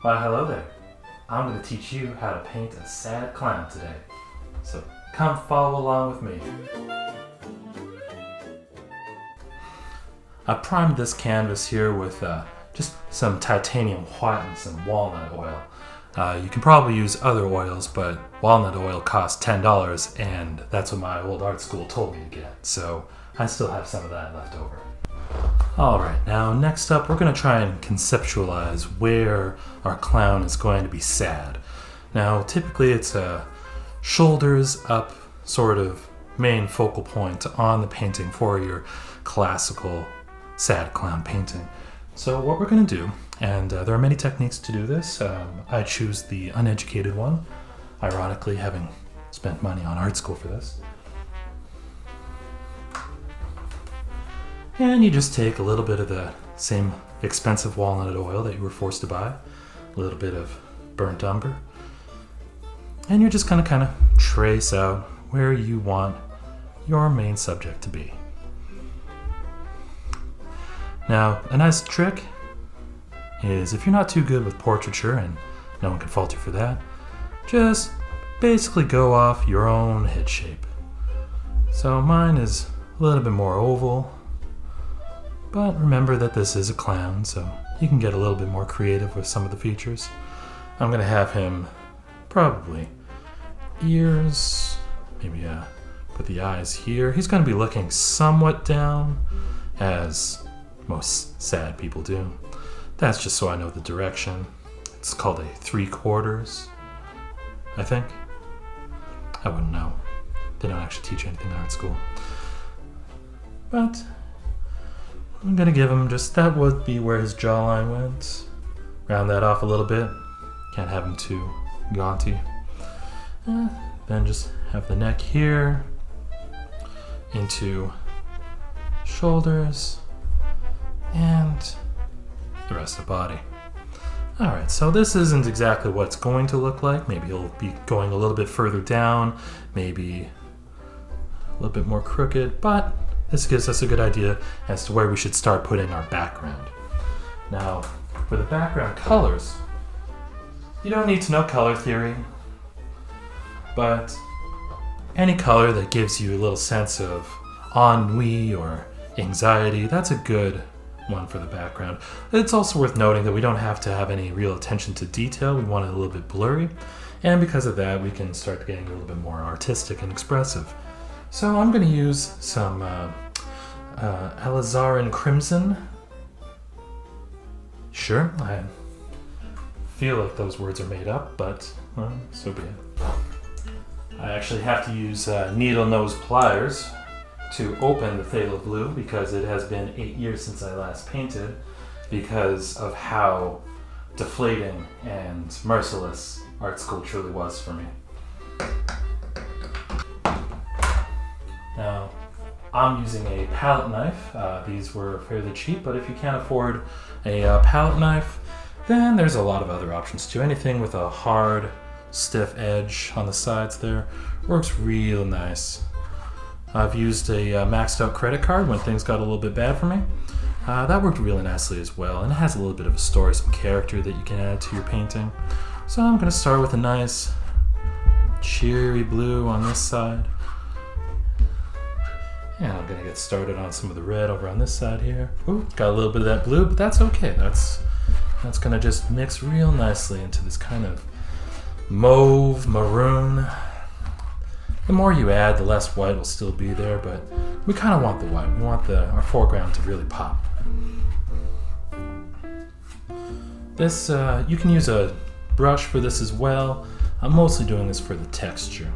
Why, hello there. I'm going to teach you how to paint a sad clown today. So come follow along with me. I primed this canvas here with just some titanium white and some walnut oil. You can probably use other oils, but walnut oil costs $10, and that's what my old art school told me to get. So I still have some of that left over. Alright, now next up we're going to try and conceptualize where our clown is going to be sad. Now typically it's a shoulders up sort of main focal point on the painting for your classical sad clown painting. So what we're going to do, and there are many techniques to do this, I choose the uneducated one, ironically having spent money on art school for this. And you just take a little bit of the same expensive walnut oil that you were forced to buy, a little bit of burnt umber, and you're just going to kind of trace out where you want your main subject to be. Now, a nice trick is if you're not too good with portraiture, and no one can fault you for that, just basically go off your own head shape. So mine is a little bit more oval, but remember that this is a clown, so you can get a little bit more creative with some of the features. I'm going to have him probably ears, maybe put the eyes here. He's going to be looking somewhat down, as most sad people do. That's just so I know the direction. It's called a 3/4, I think. I wouldn't know. They don't actually teach anything in art school. But I'm going to give him just, that would be where his jawline went. Round that off a little bit. Can't have him too gaunty. Then just have the neck here, into shoulders, and the rest of the body. Alright, so this isn't exactly what it's going to look like. Maybe he'll be going a little bit further down, maybe a little bit more crooked, but this gives us a good idea as to where we should start putting our background. Now, for the background colors, you don't need to know color theory, but any color that gives you a little sense of ennui or anxiety, that's a good one for the background. It's also worth noting that we don't have to have any real attention to detail. We want it a little bit blurry, and because of that, we can start getting a little bit more artistic and expressive. So I'm going to use some alizarin crimson. Sure, I feel like those words are made up, but so be it. I actually have to use needle nose pliers to open the phthalo blue because it has been 8 years since I last painted because of how deflating and merciless art school truly was for me. Now, I'm using a palette knife. These were fairly cheap, but if you can't afford a palette knife, then there's a lot of other options too. Anything with a hard, stiff edge on the sides there works real nice. I've used a maxed out credit card when things got a little bit bad for me. That worked really nicely as well, and it has a little bit of a story, some character that you can add to your painting. So I'm going to start with a nice cheery blue on this side. And I'm going to get started on some of the red over on this side here. Ooh, got a little bit of that blue, but that's okay. That's going to just mix real nicely into this kind of mauve, maroon. The more you add, the less white will still be there, but we kind of want the white. We want our foreground to really pop. This, you can use a brush for this as well. I'm mostly doing this for the texture.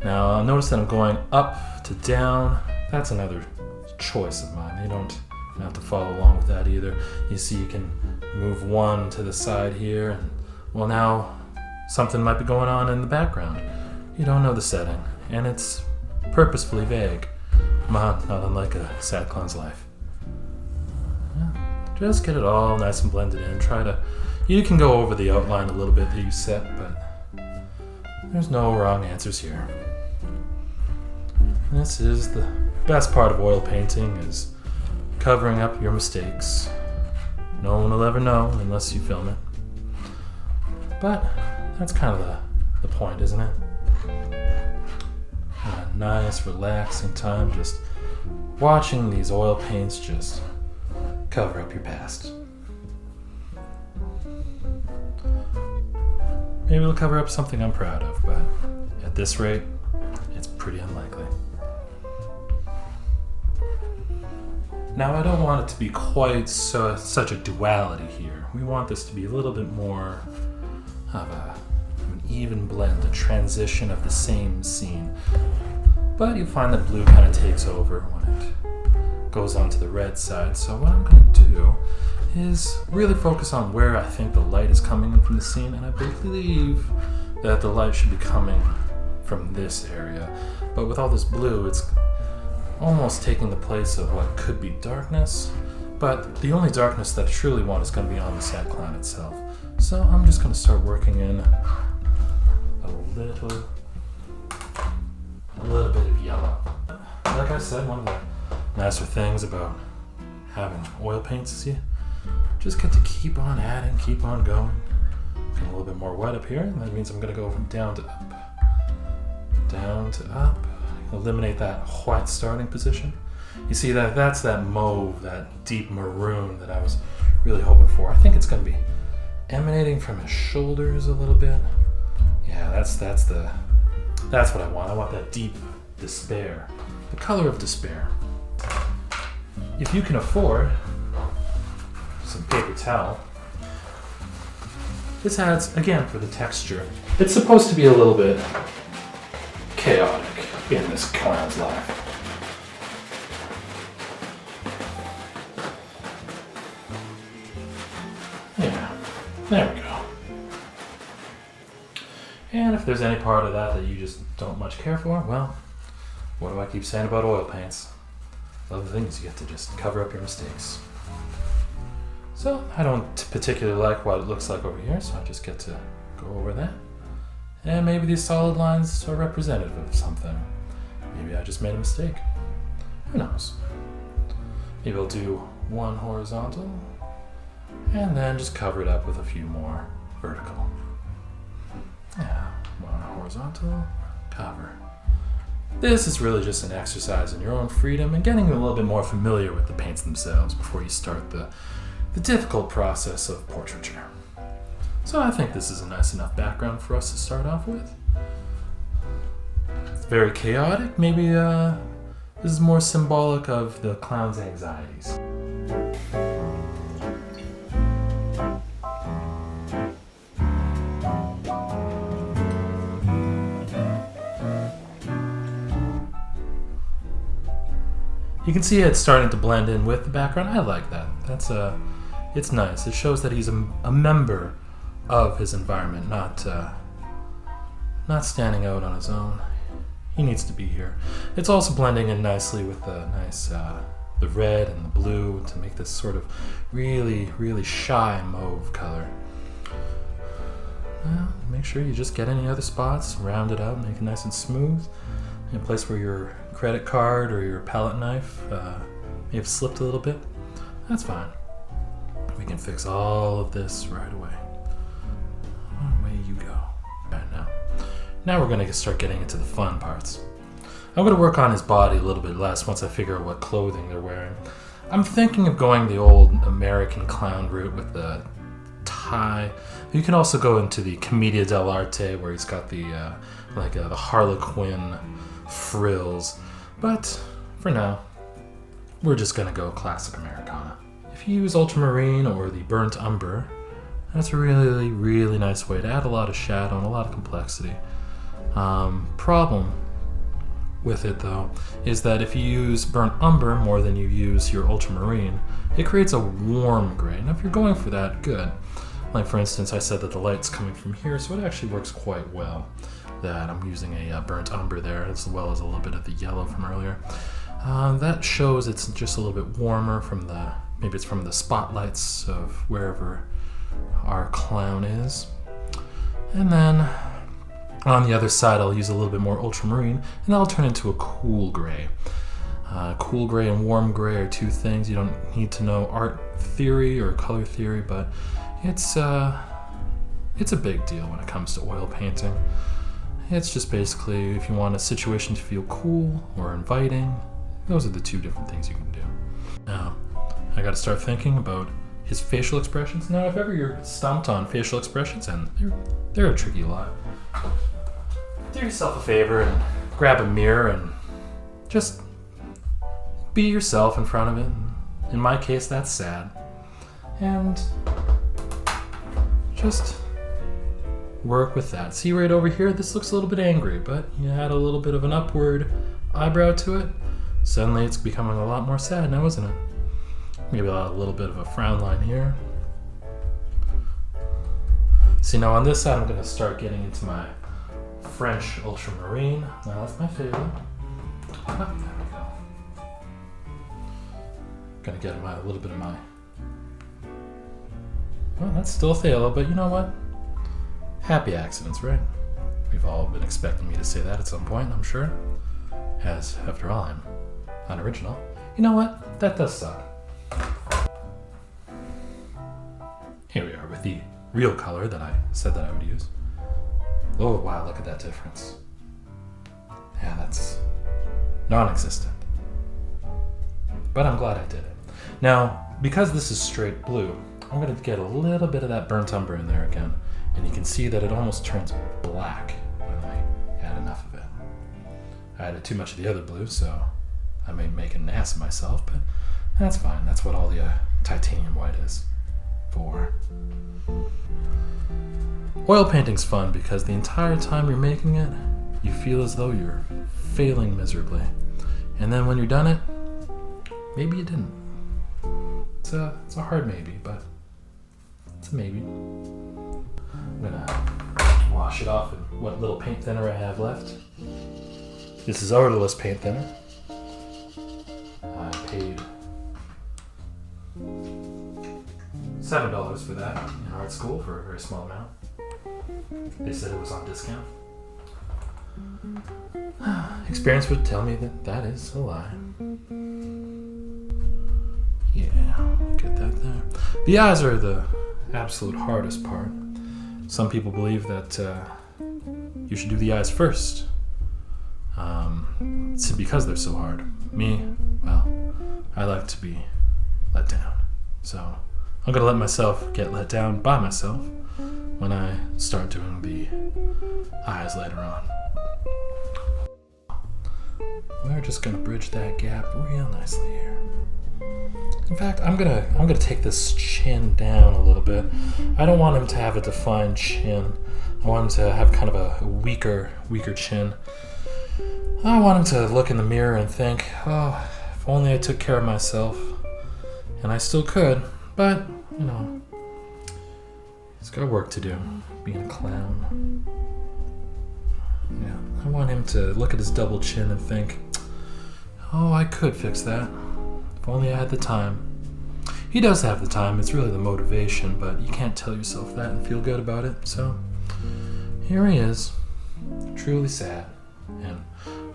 Now, notice that I'm going up to down. That's another choice of mine. You don't have to follow along with that either. You see you can move one to the side here, and well, now something might be going on in the background. You don't know the setting, and it's purposefully vague. Not unlike a sad clown's life. Yeah, just get it all nice and blended in. You can go over the outline a little bit that you set, but there's no wrong answers here. This is the best part of oil painting, is covering up your mistakes. No one will ever know unless you film it. But that's kind of the point, isn't it? A nice, relaxing time just watching these oil paints just cover up your past. Maybe it'll cover up something I'm proud of, but at this rate, it's pretty unlikely. Now, I don't want it to be quite such a duality here. We want this to be a little bit more of an even blend, a transition of the same scene. But you find that blue kind of takes over when it goes onto the red side. So what I'm going to do is really focus on where I think the light is coming in from the scene, and I believe that the light should be coming from this area. But with all this blue, it's almost taking the place of what could be darkness, but the only darkness that I truly want is going to be on the sad cloud itself. So I'm just going to start working in a little bit of yellow. Like I said, one of the nicer things about having oil paints is you just get to keep on adding, keep on going. Getting a little bit more wet up here, and that means I'm going to go from down to up. Down to up. Eliminate that white starting position. You see that's that mauve, that deep maroon that I was really hoping for. I think it's going to be emanating from his shoulders a little bit. Yeah, that's what I want. I want that deep despair, the color of despair. If you can afford some paper towel, this adds, again, for the texture. It's supposed to be a little bit chaotic in this clown's life. Yeah, there we go. And if there's any part of that you just don't much care for, well, what do I keep saying about oil paints? Love the things you get to just cover up your mistakes. So I don't particularly like what it looks like over here, so I just get to go over that. And maybe these solid lines are representative of something. Maybe I just made a mistake. Who knows? Maybe I'll do one horizontal and then just cover it up with a few more vertical. Yeah, one horizontal, cover. This is really just an exercise in your own freedom and getting a little bit more familiar with the paints themselves before you start the difficult process of portraiture. So I think this is a nice enough background for us to start off with. It's very chaotic. Maybe this is more symbolic of the clown's anxieties. You can see it's starting to blend in with the background. I like that. It's nice. It shows that he's a member of his environment, not standing out on his own. He needs to be here. It's also blending in nicely with the nice the red and the blue to make this sort of really, really shy mauve color. Well, make sure you just get any other spots, round it out, make it nice and smooth. In a place where your credit card or your palette knife may have slipped a little bit, that's fine. We can fix all of this right away. Away you go. Right now we're going to start getting into the fun parts. I'm going to work on his body a little bit less once I figure out what clothing they're wearing. I'm thinking of going the old American clown route with the tie. You can also go into the Commedia dell'arte where he's got the the Harlequin frills. But for now, we're just going to go classic Americana. If you use ultramarine or the burnt umber, that's a really, really nice way to add a lot of shadow and a lot of complexity. Problem with it, though, is that if you use burnt umber more than you use your ultramarine, it creates a warm gray. Now, if you're going for that, good. Like, for instance, I said that the light's coming from here, so it actually works quite well that I'm using a burnt umber there, as well as a little bit of the yellow from earlier. That shows it's just a little bit warmer from maybe it's from the spotlights of wherever our clown is. And then on the other side, I'll use a little bit more ultramarine, and that'll turn into a cool gray. Cool gray and warm gray are two things. You don't need to know art theory or color theory, but it's It's a big deal when it comes to oil painting. It's just basically if you want a situation to feel cool or inviting, those are the two different things you can do. Now, I gotta start thinking about his facial expressions. Now, if ever you're stumped on facial expressions, and they're a tricky lot, do yourself a favor and grab a mirror and just be yourself in front of it. In my case, that's sad. And just work with that. See right over here, this looks a little bit angry, but you add a little bit of an upward eyebrow to it, suddenly it's becoming a lot more sad now, isn't it? Maybe a little bit of a frown line here. See, now on this side, I'm going to start getting into my French ultramarine. Now that's my favorite. There we go. Gonna get a little bit of my... Well, that's still phthalo, but you know what? Happy accidents, right? We've all been expecting me to say that at some point, I'm sure. As, after all, I'm unoriginal. You know what? That does suck. Here we are with the real color that I said that I would use. Oh wow, look at that difference. Yeah, that's non-existent. But I'm glad I did it. Now, because this is straight blue, I'm going to get a little bit of that burnt umber in there again. And you can see that it almost turns black when I add enough of it. I added too much of the other blue, so I may make an ass of myself, but that's fine. That's what all the titanium white is for. Oil painting's fun because the entire time you're making it, you feel as though you're failing miserably. And then when you're done it, maybe you didn't. It's a hard maybe, but it's a maybe. I'm gonna wash it off with what little paint thinner I have left. This is odorless paint thinner. I paid $7 for that in art school for a very small amount. They said it was on discount. Experience would tell me that that is a lie. Yeah, get that there. The eyes are the absolute hardest part. Some people believe that you should do the eyes first. It's because they're so hard. Me, well, I like to be let down. So I'm gonna let myself get let down by myself when I start doing the eyes later on. We're just gonna bridge that gap real nicely here. In fact, I'm gonna take this chin down a little bit. I don't want him to have a defined chin. I want him to have kind of a weaker chin. I want him to look in the mirror and think, oh, if only I took care of myself. And I still could, but, you know, he's got work to do, being a clown. Yeah, I want him to look at his double chin and think, oh, I could fix that. If only I had the time. He does have the time, it's really the motivation, but you can't tell yourself that and feel good about it. So, here he is, truly sad, and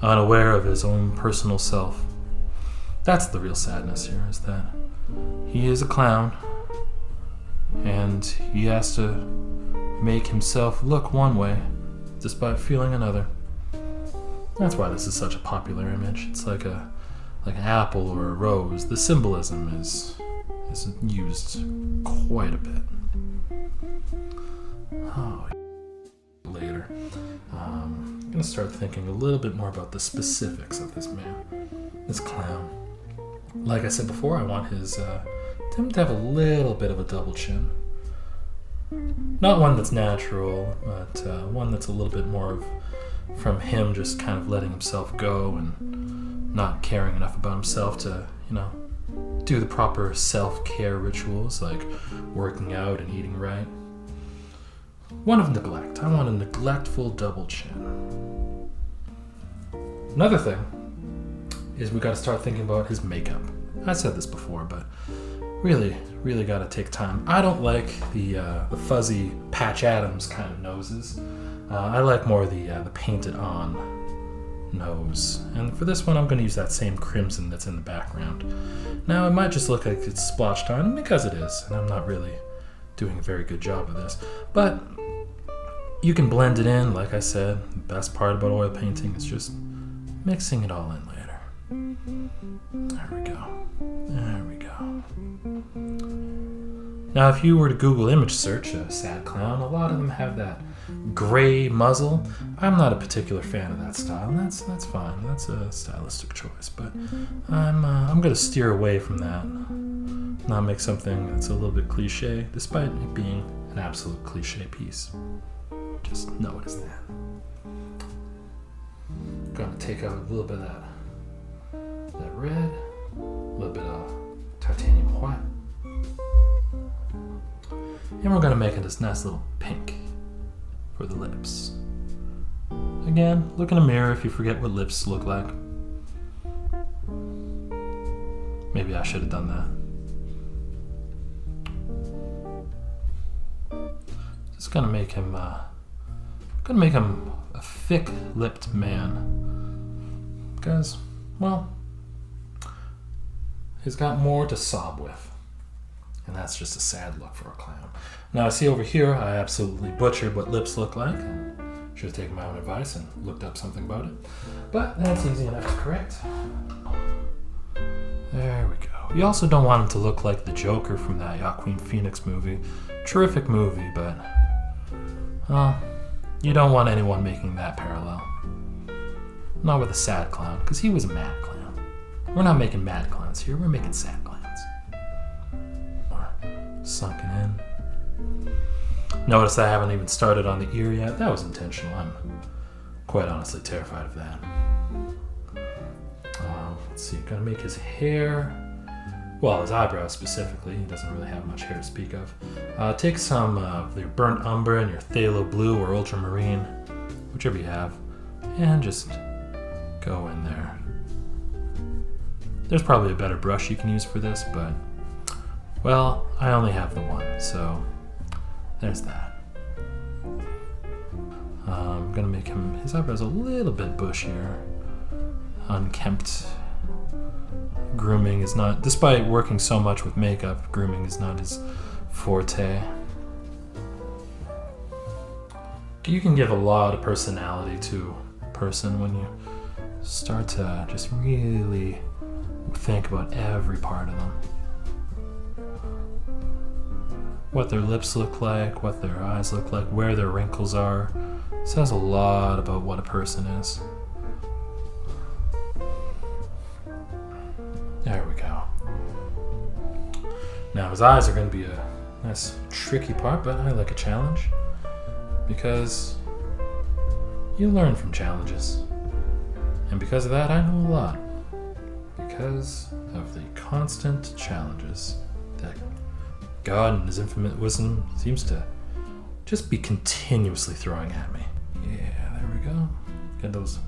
unaware of his own personal self. That's the real sadness here, is that he is a clown, and he has to make himself look one way, despite feeling another. That's why this is such a popular image. It's like an apple or a rose. The symbolism is used quite a bit. Oh, later. I'm gonna start thinking a little bit more about the specifics of this man, this clown. Like I said before, I want him to have a little bit of a double chin. Not one that's natural, but one that's a little bit more of from him just kind of letting himself go and not caring enough about himself to, you know, do the proper self-care rituals like working out and eating right. One of neglect. I want a neglectful double chin. Another thing is we got to start thinking about his makeup. I said this before, but really got to take time. I don't like the fuzzy Patch Adams kind of noses. I like more the painted on nose. And for this one, I'm going to use that same crimson that's in the background. Now, it might just look like it's splotched on, because it is, and I'm not really doing a very good job of this. But You can blend it in, like I said. The best part about oil painting is just mixing it all in later. There we go. There we go. Now, if you were to Google image search a sad clown, a lot of them have that gray muzzle. I'm not a particular fan of that style, and that's fine. That's a stylistic choice, but I'm going to steer away from that. Not make something that's a little bit cliche, despite it being an absolute cliche piece. Just know it as that. Gonna take out a little bit of that red, a little bit of titanium white, and we're gonna make it this nice little pink for the lips. Again, look in a mirror if you forget what lips look like. Maybe I should have done that. Just gonna make him a thick-lipped man. Because, well, he's got more to sob with. And that's just a sad look for a clown. Now, see over here, I absolutely butchered what lips look like. Should have taken my own advice and looked up something about it. But that's easy enough to correct. There we go. You also don't want him to look like the Joker from that Joaquin Phoenix movie. Terrific movie, but you don't want anyone making that parallel. Not with a sad clown, because he was a mad clown. We're not making mad clowns here, we're making sad clowns. More sunken in. Notice I haven't even started on the ear yet. That was intentional. I'm quite honestly terrified of that. Let's see, gotta make his hair, well, his eyebrows specifically. He doesn't really have much hair to speak of. Take some of your burnt umber and your phthalo blue or ultramarine, whichever you have, and just go in there. There's probably a better brush you can use for this, but, well, I only have the one, so there's that. I'm gonna make his eyebrows a little bit bushier, unkempt. Grooming is not, despite working so much with makeup, grooming is not his forte. You can give a lot of personality to a person when you start to just really think about every part of them. What their lips look like, what their eyes look like, where their wrinkles are. Says a lot about what a person is. There we go. Now his eyes are going to be a nice tricky part, but I like a challenge because you learn from challenges. And because of that, I know a lot. Because of the constant challenges that God in his infinite wisdom seems to just be continuously throwing at me. Yeah, there we go. Get those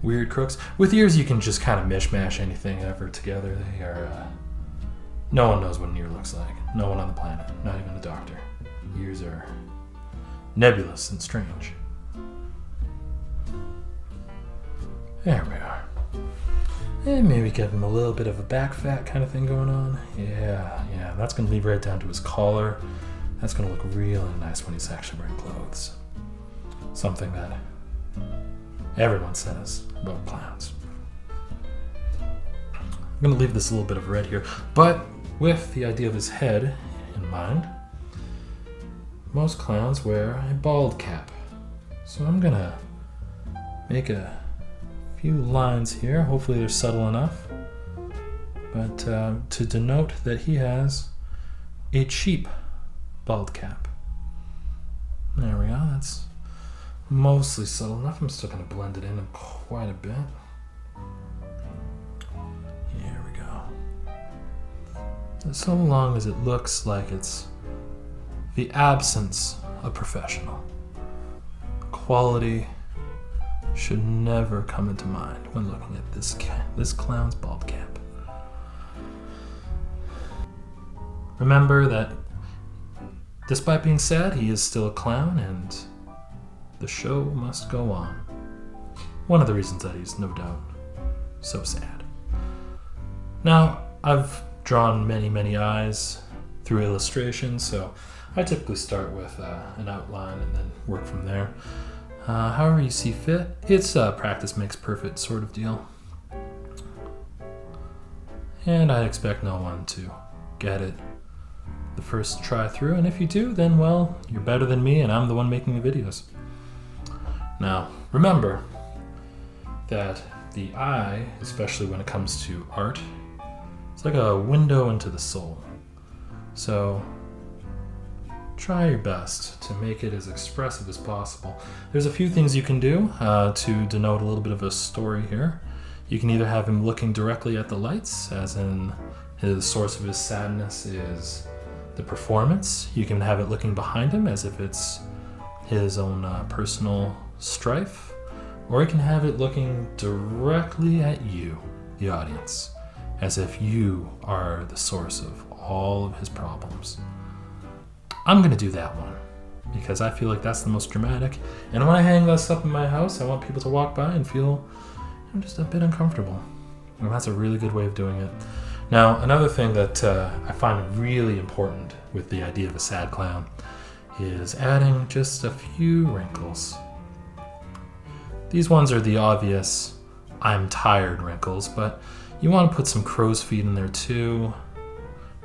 weird crooks. With ears, you can just kind of mishmash anything ever together. They are, no one knows what an ear looks like. No one on the planet, not even a doctor. Ears are nebulous and strange. There we are. And maybe give him a little bit of a back fat kind of thing going on. Yeah, that's going to lead right down to his collar. That's going to look really nice when he's actually wearing clothes. Something that everyone says about clowns. I'm going to leave this a little bit of red here, but with the idea of his head in mind, most clowns wear a bald cap. So I'm going to make a few lines here. Hopefully they're subtle enough, but to denote that he has a cheap bald cap. There we go. That's mostly subtle enough. I'm still going to blend it in quite a bit. Here we go. So long as it looks like it's the absence of professional. Quality should never come into mind when looking at this clown's bald cap. Remember that despite being sad, he is still a clown, and the show must go on. One of the reasons that he's no doubt so sad. Now, I've drawn many eyes through illustration, so I typically start with an outline and then work from there. However you see fit. It's a practice makes perfect sort of deal. And I expect no one to get it the first try through, and if you do, then well, you're better than me and I'm the one making the videos. Now, remember that the eye, especially when it comes to art, it's like a window into the soul. So try your best to make it as expressive as possible. There's a few things you can do to denote a little bit of a story here. You can either have him looking directly at the lights, as in his source of his sadness is the performance. You can have it looking behind him as if it's his own personal strife, or you can have it looking directly at you, the audience, as if you are the source of all of his problems. I'm gonna do that one because I feel like that's the most dramatic, and when I hang this up in my house, I want people to walk by and feel just a bit uncomfortable, and that's a really good way of doing it. Now, another thing that I find really important with the idea of a sad clown is adding just a few wrinkles. These ones are the obvious I'm tired wrinkles, but you want to put some crow's feet in there too.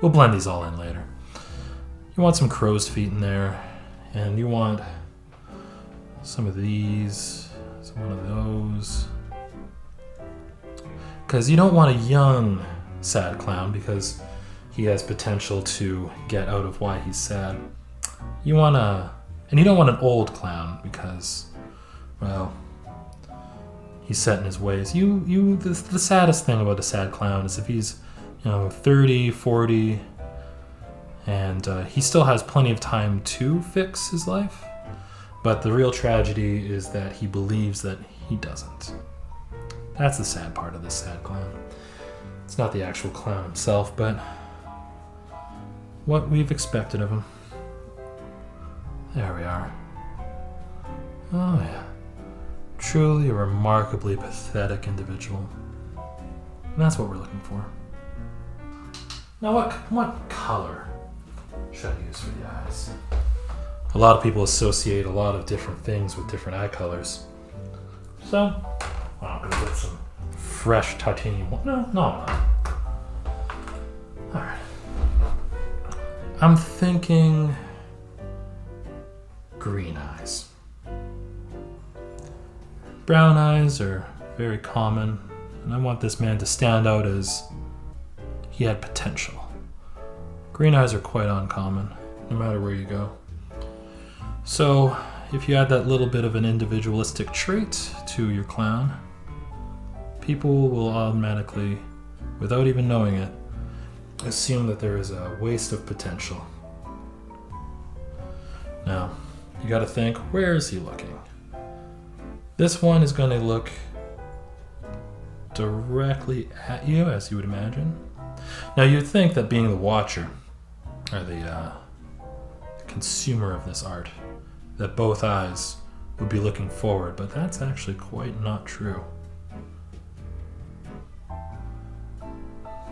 We'll blend these all in later. You want some crow's feet in there, and you want some of these, one of those. Because you don't want a young sad clown because he has potential to get out of why he's sad. You want and you don't want an old clown because, well, he's set in his ways. The saddest thing about a sad clown is if he's, 30, 40, and he still has plenty of time to fix his life. But the real tragedy is that he believes that he doesn't. That's the sad part of this sad clown. It's not the actual clown himself, but what we've expected of him. There we are. Oh yeah. Truly a remarkably pathetic individual. And that's what we're looking for. Now what color should I use for the eyes? A lot of people associate a lot of different things with different eye colors. So, I'm gonna get some fresh titanium. No, I'm not. Alright. I'm thinking green eyes. Brown eyes are very common, and I want this man to stand out as he had potential. Green eyes are quite uncommon, no matter where you go. So, if you add that little bit of an individualistic trait to your clown, people will automatically, without even knowing it, assume that there is a waste of potential. Now, you gotta think, where is he looking? This one is gonna look directly at you, as you would imagine. Now, you'd think that being the watcher, or the consumer of this art, that both eyes would be looking forward, but that's actually quite not true.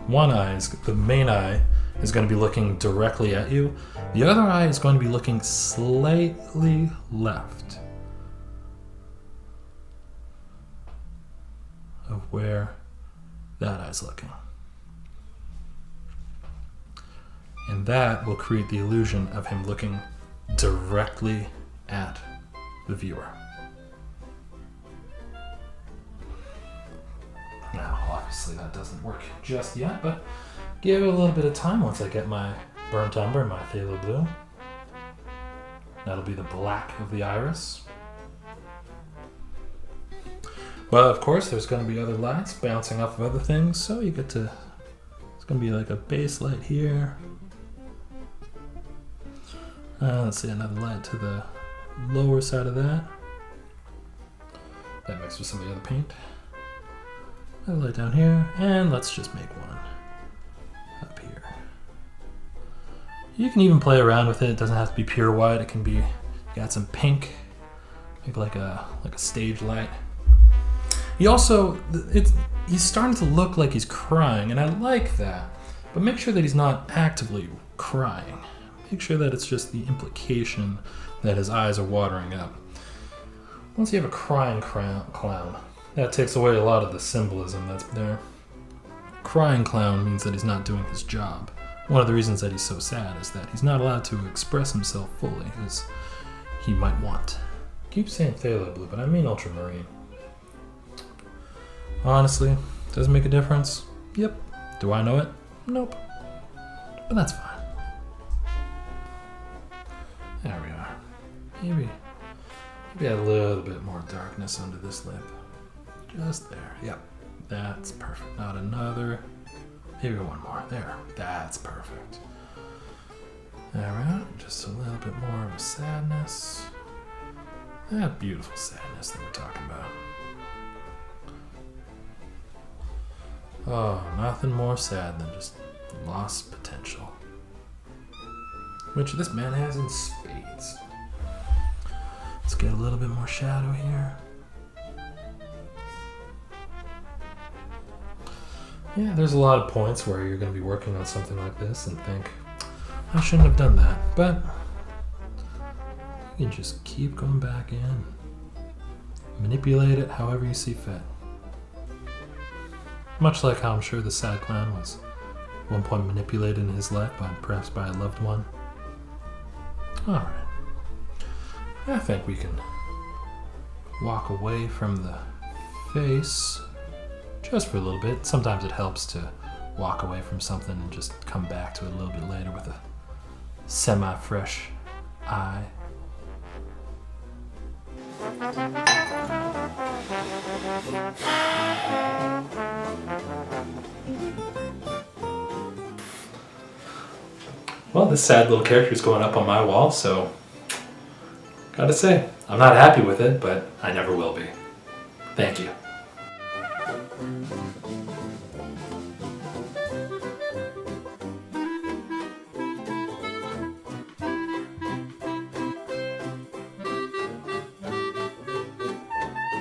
One eye, the main eye, is going to be looking directly at you. The other eye is going to be looking slightly left of where that eye's looking. And that will create the illusion of him looking directly at the viewer. Now, obviously that doesn't work just yet, but give it a little bit of time once I get my burnt umber and my phthalo blue. That'll be the black of the iris. Well, of course, there's going to be other lights bouncing off of other things, so you get to, it's going to be like a base light here. Let's see, another light to the lower side of that. That mixed with some of the other paint. Another light down here, and let's just make one up here. You can even play around with it. It doesn't have to be pure white. It can be, you got some pink, maybe like a stage light. He also, he's starting to look like he's crying, and I like that. But make sure that he's not actively crying. picture that it's just the implication that his eyes are watering up. Once you have a crying clown, that takes away a lot of the symbolism that's there. Crying clown means that he's not doing his job. One of the reasons that he's so sad is that he's not allowed to express himself fully as he might want. I keep saying phthalo blue, but I mean ultramarine. Honestly, does it make a difference? Yep. Do I know it? Nope. But that's fine. There we are. Maybe a little bit more darkness under this lip. Just there. Yep. That's perfect. Not another. Maybe one more. There. That's perfect. Alright. Just a little bit more of a sadness. That beautiful sadness that we're talking about. Oh, nothing more sad than just lost potential. Which this man has in spades. Let's get a little bit more shadow here. Yeah, there's a lot of points where you're going to be working on something like this and think, I shouldn't have done that. But you can just keep going back in. Manipulate it however you see fit. Much like how I'm sure the sad clown was at one point manipulated in his life, perhaps by a loved one. Alright. I think we can walk away from the face just for a little bit. Sometimes it helps to walk away from something and just come back to it a little bit later with a semi-fresh eye. Well, this sad little character is going up on my wall, so gotta say, I'm not happy with it, but I never will be. Thank you.